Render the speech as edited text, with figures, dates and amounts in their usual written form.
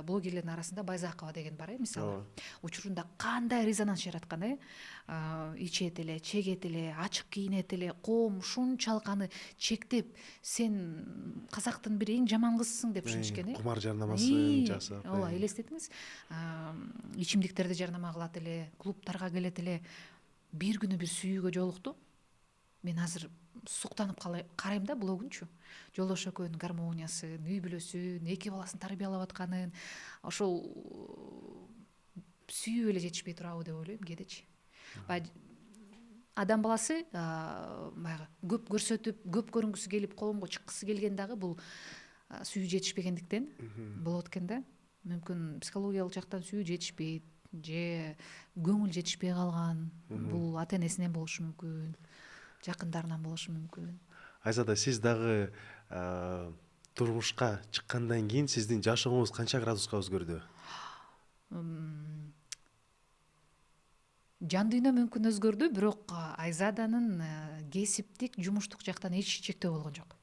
блогерлердин арасында Байзакова деген бар мисалы. Учурунда кандай резонанс жараткан ичет эле, чегет эле, ачык кийинет эле, коом ушунчалык аны чектеп, сен казактын бир эң жаман кызысың деп түшүнүшкөн. Кумар жарнамасын жасап. Ооба, элестетиңиз. Ичимдиктерди жарнама кылат эле, клубтарга келет эле. Бир күнү бир сүйүүгө жолукту. Мен азыр суктанып карайм да блогунчу. Жолдош экөөнүн гармониясын, үй бүлөсүн, эки баласын тарбиялап атканын, ошол сүйүү эле жетишпей турабы деп ойлойм кээдечи. Адам баласы баягы көп көрсөтүп, көп көрүнгүсү келип, коомго чыккысы келген дагы бул сүйүү жетишпегендиктен болот экен да. Мүмкүн психологиялык жактан сүйүү жетишпейт же көңүл жетишпей калган. Бул ата энесинен болушу мүмкүн, жакындарынан болушу мүмкүн. Айзада, сиз дагы турмушка чыккандан кийин сиздин жашооңуз канча градуска өзгөрдү? Жан дүйнө мүмкүн өзгөрдү, бирок Айзаданын кесиптик, жумуштук жактан эч чектөө болгон жок.